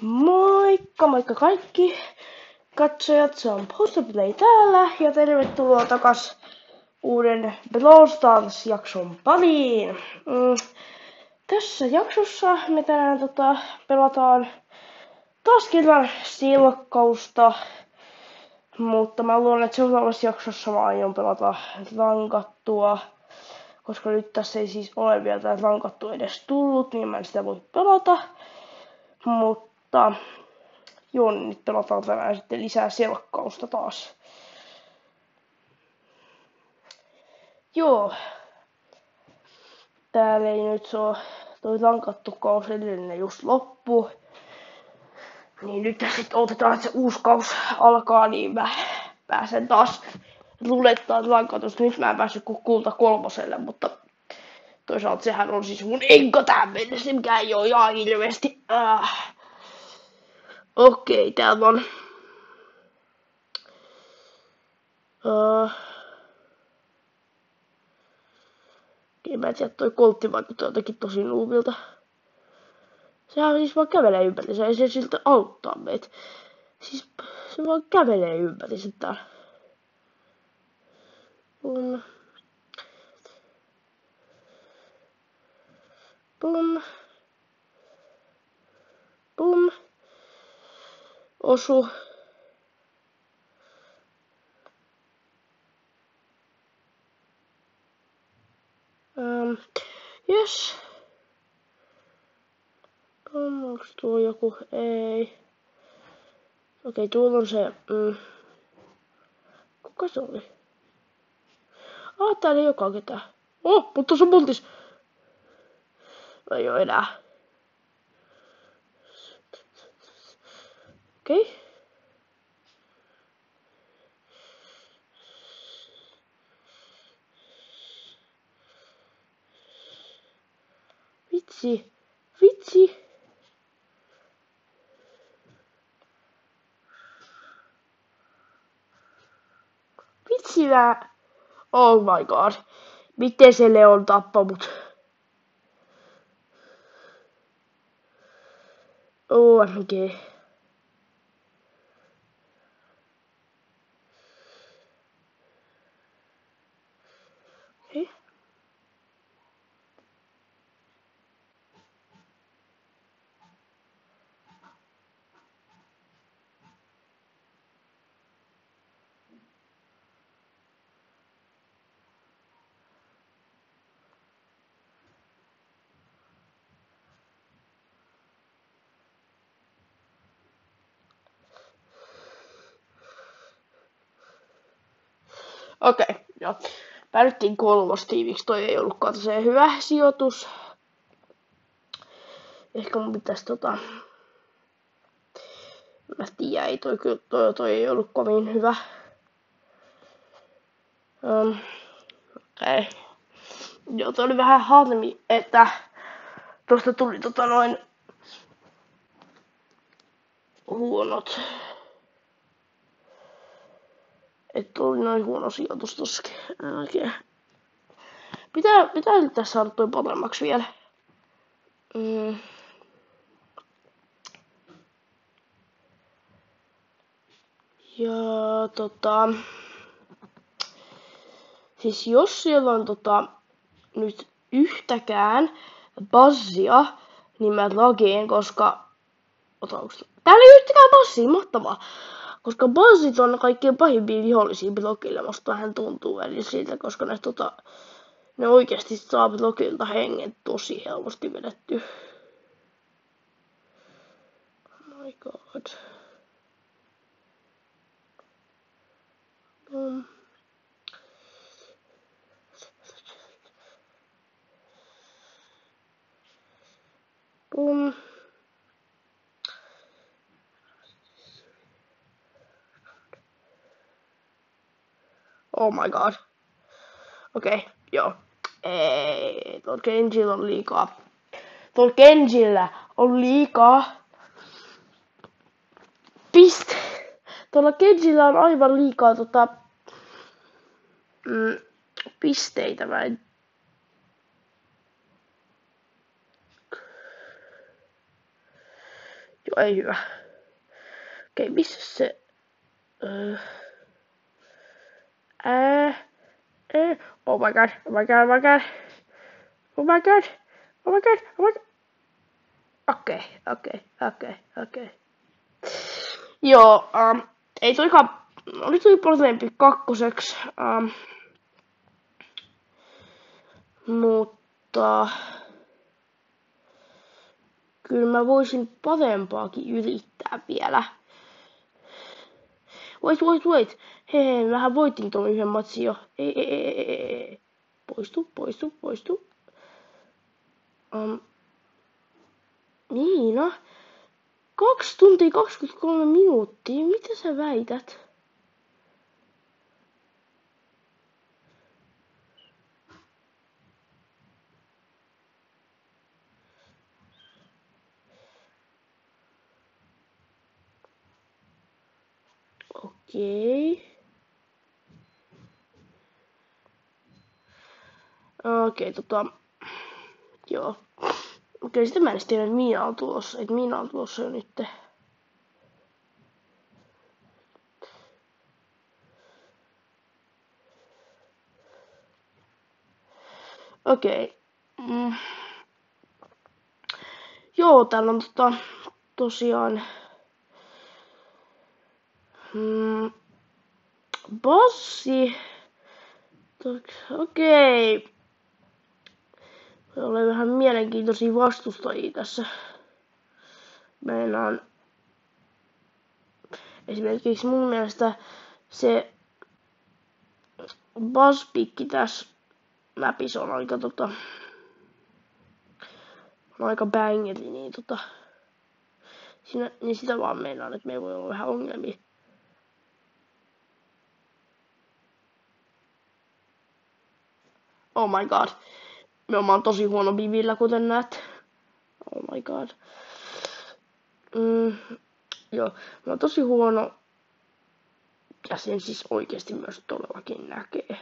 Moikka kaikki katsojat, se on Posterplay täällä ja tervetuloa takas uuden Brawl Stars jakson pariin. Tässä jaksossa me tänään pelataan taas kerran silkkausta, mutta mä luulen, että seuraavassa jaksossa mä aion pelata rankattua, koska nyt tässä ei siis ole vielä tää rankattu edes tullut, niin mä en sitä voi pelata, mutta joo, niin nyt pelataan tänään sitten lisää selkkausta taas. Joo. Täällä ei nyt se ole toi rankattu kausi edellinen just loppu. Niin nyt sitten odotetaan, että se uusi kausi alkaa, niin mä pääsen taas rulettaan rankatusta. Nyt mä en päässyt kuin kulta 3, mutta toisaalta sehän on siis mun enko tähän mennessä, mikä ei oo ihan hirveesti. Okei, täällä on mä en tiedä, toi Coltti vaikuttaa jotenkin tosi nuuvilta. Sehän siis vaan kävelee ympäri, se ei se siltä auttaa meitä. Siis se vaan kävelee ympäri sitä. Pum. Pum. Pum. Osu. Yes. Onks tuo joku? Ei. Okei, tuolla on se. Kuka se oli? Täällä ei olekaan ketään. Mutta se on multis. Ei oo enää. Okei. Vitsi. Vitsillä. Oh my god. Miten se Leon tappoi mut? OMG. Okay. Okei, joo. Päädyttiin 3 tiiviksi, toi ei ollutkaan se hyvä sijoitus. Ehkä mun pitäis mä tiedän, ei toi ei ollut kovin hyvä. Okei. Joo, toi oli vähän harmi, että tosta tuli huonot. Että oli noin huono sijoitus tossakin. Okay. Pitää yrittää saada toi paremmaksi vielä. Ja siis jos siellä on nyt yhtäkään Buzzia, niin mä lageen, koska täällä ei yhtäkään Buzzia, mahtavaa. Koska Buzzit on kaikkein pahimpia vihollisia blogilla, musta vähän tuntuu eli siitä, koska ne oikeasti saa blogilta hengen tosi helposti vedetty. Oh my god. Boom. Oh my god. Okei, joo. Ei, tuolla Genjillä on liikaa. Tuolla Genjillä on aivan liikaa pisteitä. Mä en ei hyvä. Okei, missä se... Oh my god, oh my god, oh my god. Oh my god, oh my god, oh my god. Okei. Joo, ei toikaan... Oli tuli parempi kakkoseksi. Mutta... Kyllä mä voisin parempaakin yrittää vielä. Wait. Hei, mähän voitin ton yhden matsin jo. Ei. Poistu. Miina? 2 tuntia 23 minuuttia. Mitä sä väität? Okei. Joo. Okei, sitten mä en tiedä, että Miina on tulossa jo nyt. Okei. Joo, täällä on tosiaan... Bossi. Okei. Olen vähän mielenkiintoisia vastustajia tässä. Meinaan... Esimerkiksi mun mielestä se Buzzpikki tässä läpissä on aika on aika bangeri, niin sitä vaan meinaan, että meillä voi olla vähän ongelmia. Oh my god. Me ollaan tosi huono vivillä, kuten näet. Oh my god. Joo, mä oon tosi huono. Ja sen siis oikeesti myös todellakin näkee.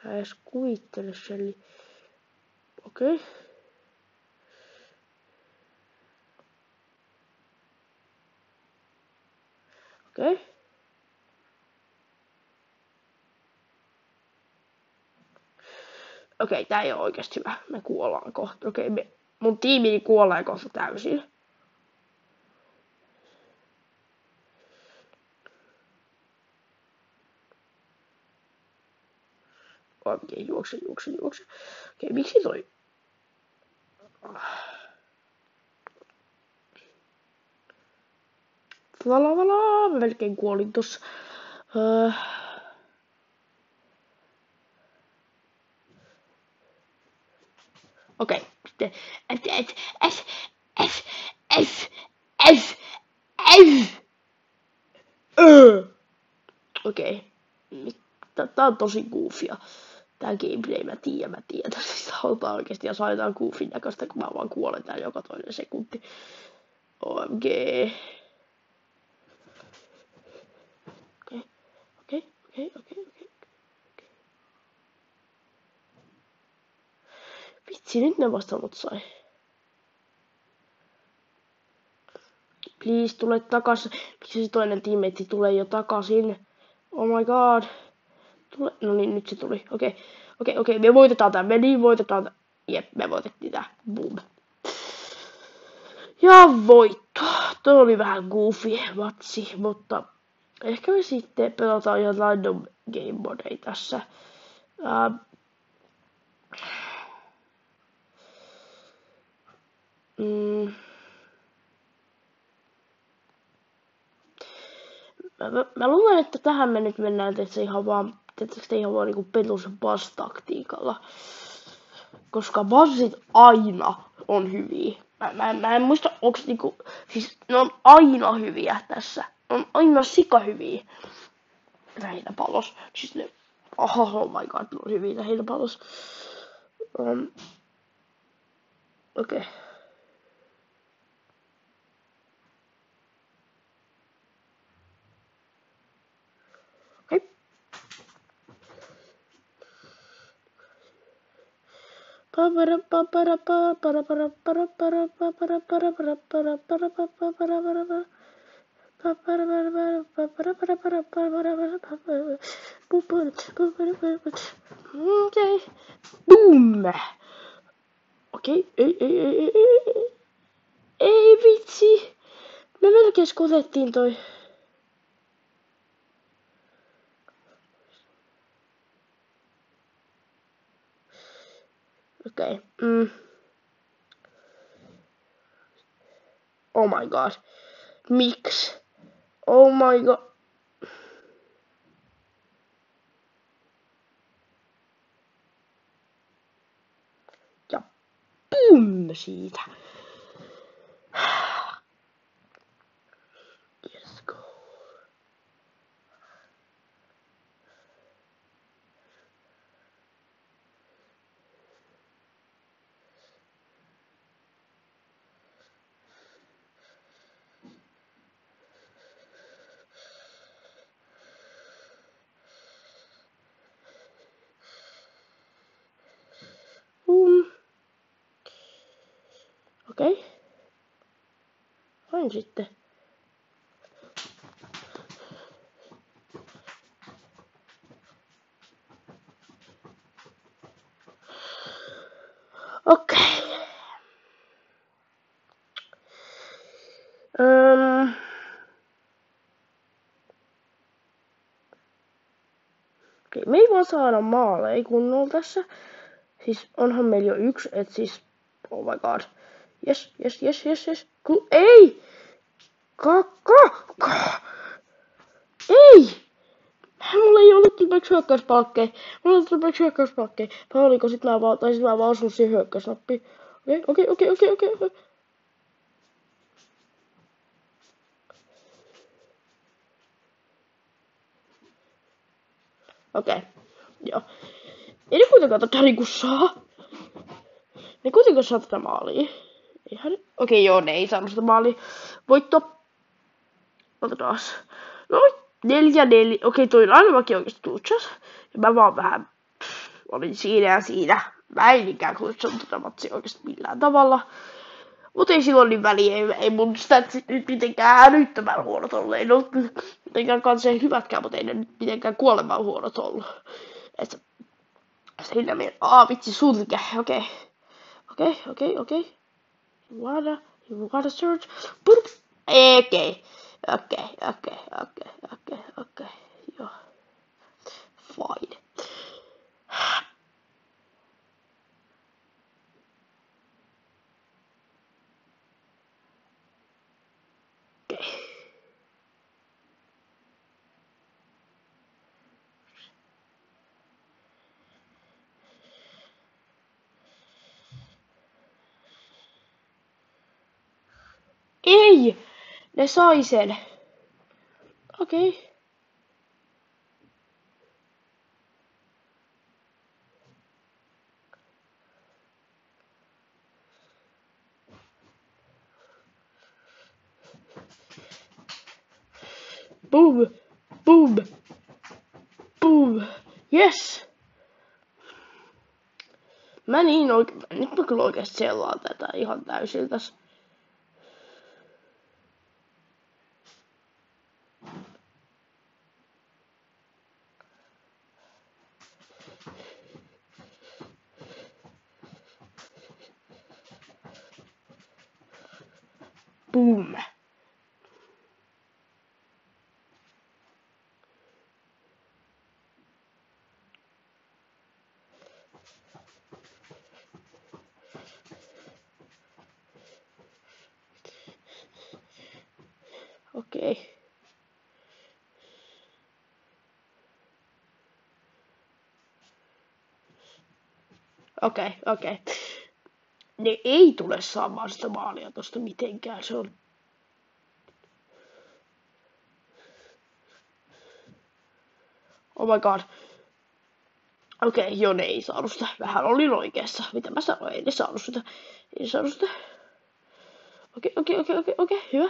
Mä edes kuvittele Shelly. Okei. Okei, tää ei oo oikeesti hyvä. Me kuollaan kohta. Mun tiimini kuolee kohta täysin. Okei, juokse. Okei, miksi toi? Valaa, mä melkein kuolin tossa. Okei, sitten Okei. Tää on tosi goofia. Tää gameplay, mä tiedän. Siis halutaan oikeesti, jos haetaan goofin näköistä, kun mä vaan kuolen tää joka toinen sekunti. OMG. Okei. Vitsi, nyt ne vasta mut sai. Please, tule takas. Miksi se toinen teammate tulee jo takaisin? Oh my god. Tule. No niin, nyt se tuli. Okei. Me voitetaan tää. Jep, me voitettiin tää. Boom. Ja voitto. Toi oli vähän goofy matsi, mutta ehkä me sitten pelataan ihan random game modeja tässä. Mä luulen, että tähän me nyt mennään ihan vaan niinku perus Buzz-taktiikalla. Koska Buzzit aina on hyviä. Mä en muista, onks niinku... Siis ne on aina hyviä tässä. Ne on aina sikahyviä. Lähinnä palos. Siis ne... Oh my god, ne on hyviä lähinnä palos. Okei. Okay. Boom! Okei, ei vitsi. Me melkein skotettiin toi. Okei. Oh my god. Miksi? Oh my god. Ja boom siitä. Let's go. Okei. Vain sitten. Okei. Okei, me ei vaan saada maaleja kunnolla tässä. Siis onhan meillä jo yksi, et siis... Oh my god. Yes. Ei! Ei! Mulla ei ollut tarpeeksi hyökkäyspalkkeja. Vai oliko sit mä vaan osun siihen hyökkäysnappiin. Okei. Okei. Joo. Ei ne kuitenkaan tätä niinku saa. Ne kuitenkaan saa tätä maalia. Eihän... Okei, joo, ne ei saanut sitä maalia. Voitto. Otetaas. No, 4-4. Okei, toi Lainomäki oikeesti tuutsas. Ja mä vaan vähän... olin siinä ja siinä. Mä en ikään kuin saanut tätä matsia oikeesti millään tavalla. Mut ei silloin niin väliä. Ei mun statsit nyt mitenkään älyttömän huonot ollut. Ei ne ollut mitenkään kanseen hyvätkään, mutta ei ne nyt mitenkään kuoleman huonot ollut. Et siinä mielessä... vitsi, sulke. Okei. You wanna search? Okei. Joo. Fine. Ei! Ne sai sen. Okei. Boom. Yes! Nyt mä kyllä oikeesti sellaan tätä ihan täysin tässä. Boom. Okei. Ne ei tule saamaan sitä maalia tosta mitenkään, se on... Oh my god. Okei, joo, ne ei saanut sitä. Vähän olin oikeassa. Mitä mä sanoin? Ei ne saanut sitä. Okei, hyvä.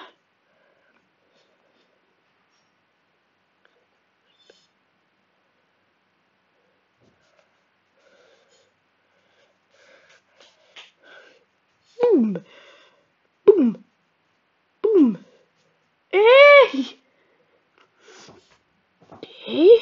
Okei.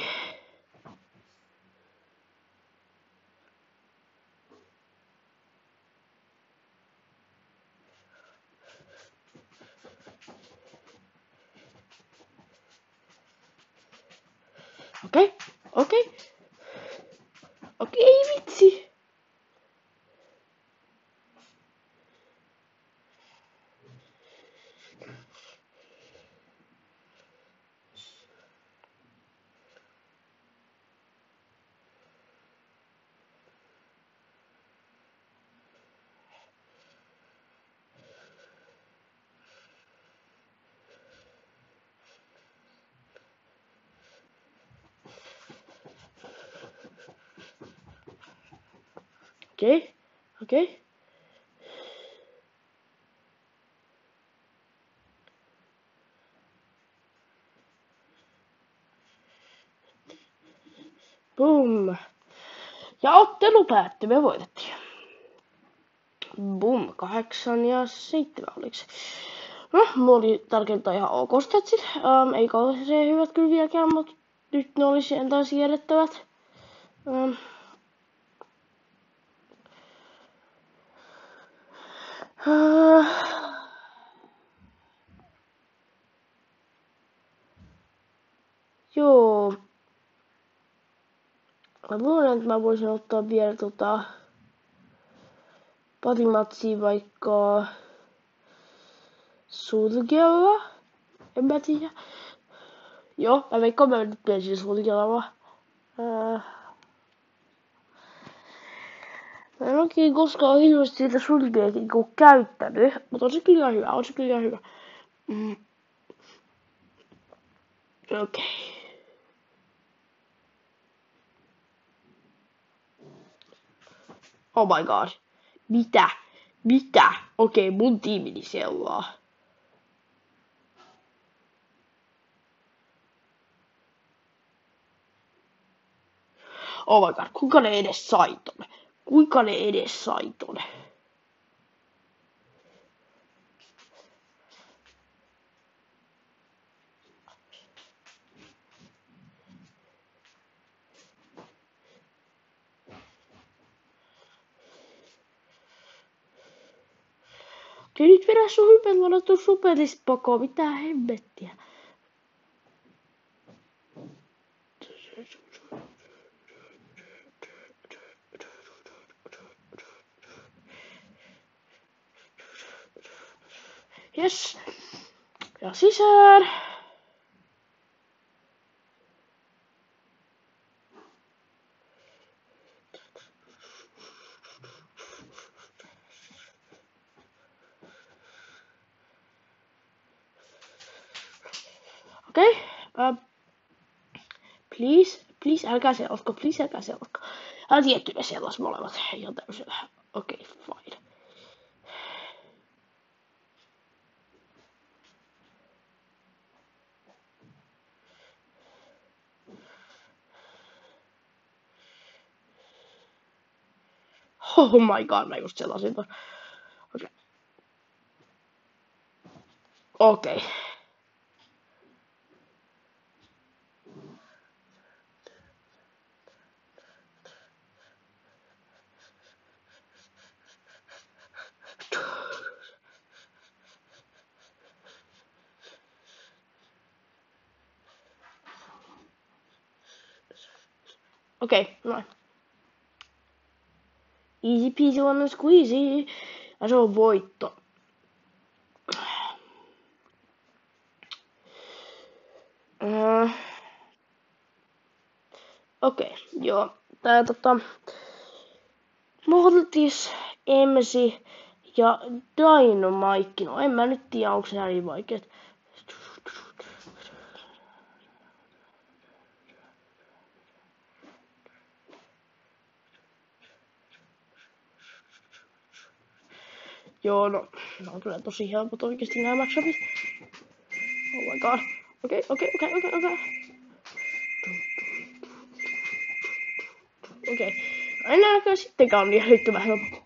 Okei. Okei. Okei, vitsi. Okei. Okei. Boom. Ja ottelu päättyi, me voitettiin. Boom, 8-7 oliks. No, mulla oli tarkentaa ihan ok statsit. Ei kauhean hyvät kyllä vieläkään, mut nyt ne olisi entäin siedettävät. Joo. Mä luulen, että mä voisin ottaa vielä patimatsia vaikka sulkella. En mä tiedä. Joo, mä veikkaan mä nyt pelisin sulkella vaan. Mä en oikein koskaan hirveästi siitä sulkeekin käyttänyt, mutta on se kyllä hyvä, on se kyllä hyvä. Okei. Oh my god. Mitä? Mitä? Okei, mun tiimini seuraa. Oh my god, kuinka ne edes sai tonne? Kuinka ne edes sai tonne? Okei, nyt vedä sun hypet ladattu superista pakoon, mitä hemmettiä. Yes. Ja sisään. Okei. Please, älkää selatko, please, älkää selatko. Tietty ne selas molemmat, ihan täysillä. Okei, fine. Oh my god, mä just selasin ton. Okei. Okei. Okei, noin. Easy peasy lemon squeezy. Ja se on voitto. Okei, joo. Tää Mortis, MC ja Dynamite. No en mä nyt tiedä, onko se niin vaikeet. Joo, no on kyllä tosi helpot oikeesti nämä matchupit. Oh my god. Okei. Okei. Aina alkaa sittenkään on niin älyttömän helppo.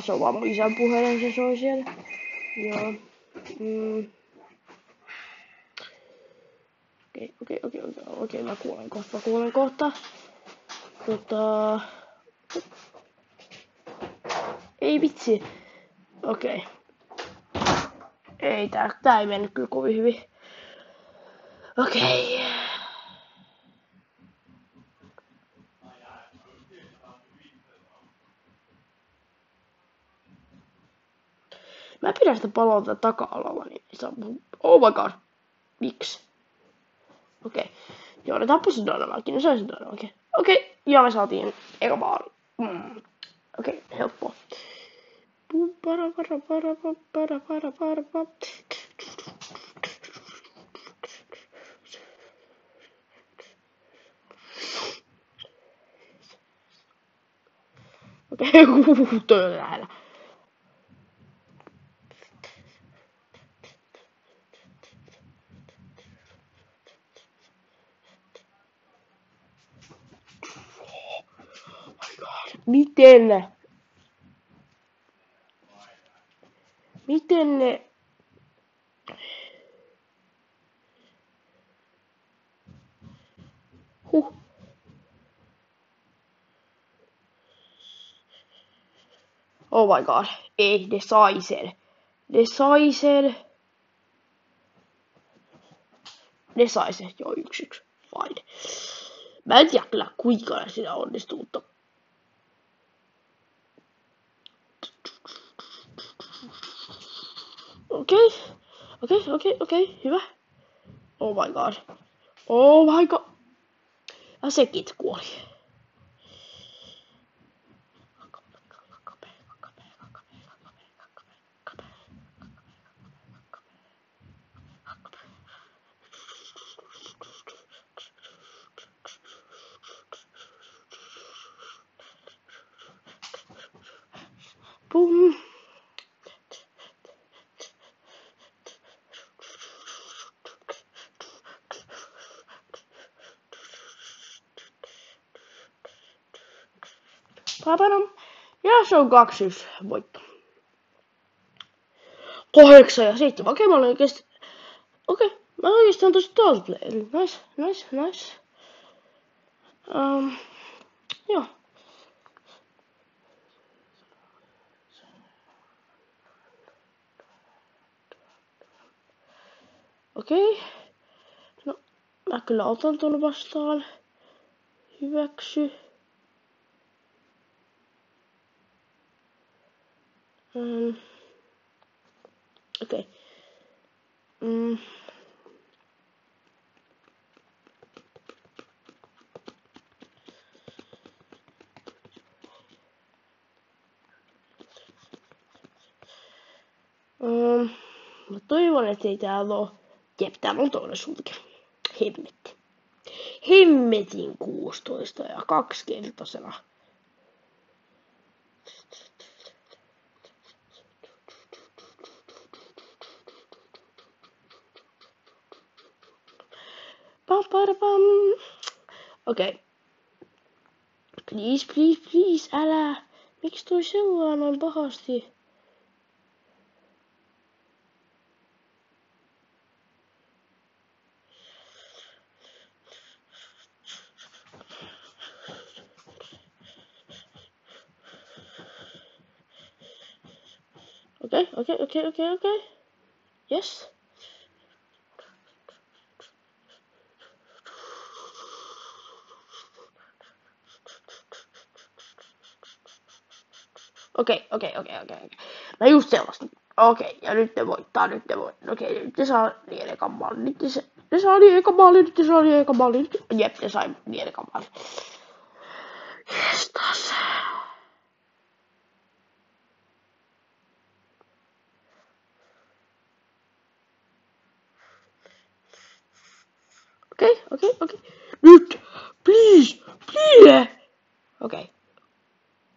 Se on vaan mun isän puhelin, se soi siellä. Joo. Okei, mä kuolen kohta. Ei vitsi. Okei. Ei, tää ei mennyt kyllä kovin hyvin. Okei. Mä pidän sitä paloa tätä taka-alalla, niin se on... Oh my god. Miksi? Okei. Joo, ne tappoi se Dynamite, ne sai se Dynamite. Okei, ja me saatiin eka maali. Okei, helppoa. Okei, toi on lähellä. Miten ne... Oh my god. Ei, ne sai sen. Joo, 1-1. Fine. Mä en tiedä kyllä kuinka ne siinä onnistuu, mutta... Okei, hyvä. Oh my god. Ja sekin kuoli. Pum. Papanam. Ja se on 2-1 voitto. 8 ja 7. Okei, mä olen oikeesti... Mä oikeesti on tosi tallplayeri. Nice. Joo. Okei. No, mä kyllä otan ton vastaan. Hyväksy. Okei. Mä toivon, ettei täällä oo... Jep, täällä on toinen sulke. Hemmetti. Hemmetin 16 ja 2-kertaisena. Okei. Please, älä. Miksi toi sellainen noin pahasti? Okei. Yes. Okei. Mä just sellaista. Okei, ja nyt ne voittaa, Okei, nyt ne saa niin ekan maalin. Nyt ne saa niin ekan maalin. Jep, ne sai niin ekan maalin. Jestas. Okei. Nyt! Please! Okei.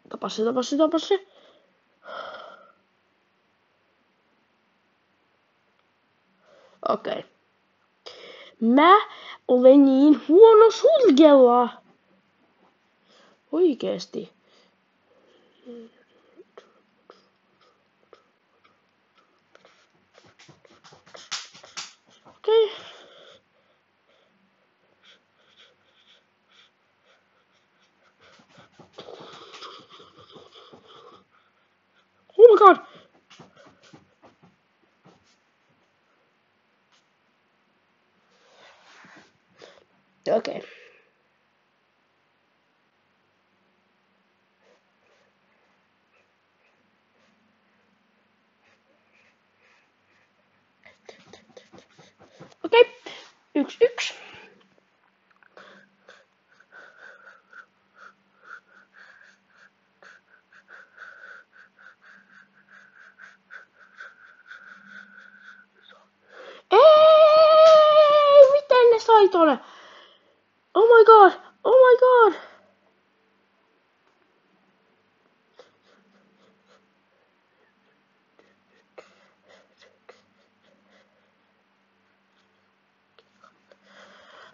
Tapas se. Okei. Mä olen niin huono sulkella. Oikeesti. Okei. Oh my god! Okei. Okei. 1-1. Ei! Miten ne sai tonne? Oh my god! Oh my god!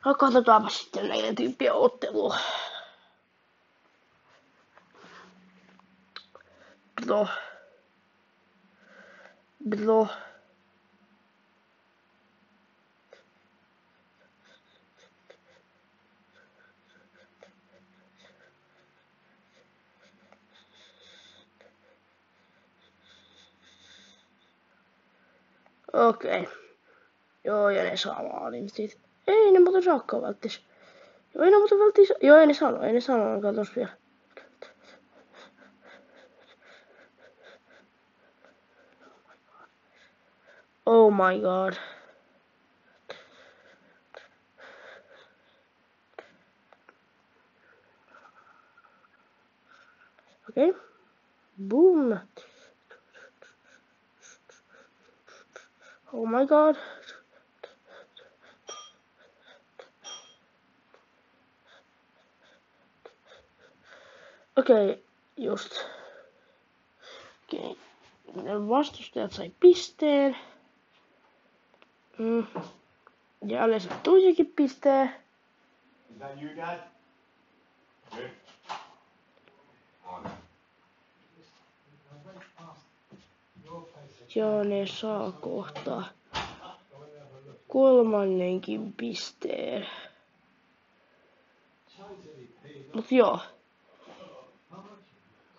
No katsotaanpa sitten näiden tyyppien ottelua. Bro. Okei. Joo, ja ne saa maalin sit. Ei ne muuten saakaan välttis. Joo, ei ne muuten välttis. Joo, ei ne sano, katos vielä. Oh my god. Okei. Boom. Oh my god. Okei, just. Okei. Vastustajat sai pisteen. Ja Alle sai toisenkin pisteen. Is that you, Dad? Good. Ja ne saa kohta kolmannenkin pisteen. Mut joo.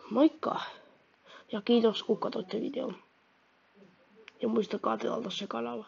Moikka! Ja kiitos kun katsoitte videon. Ja muistakaa tilata se kanava.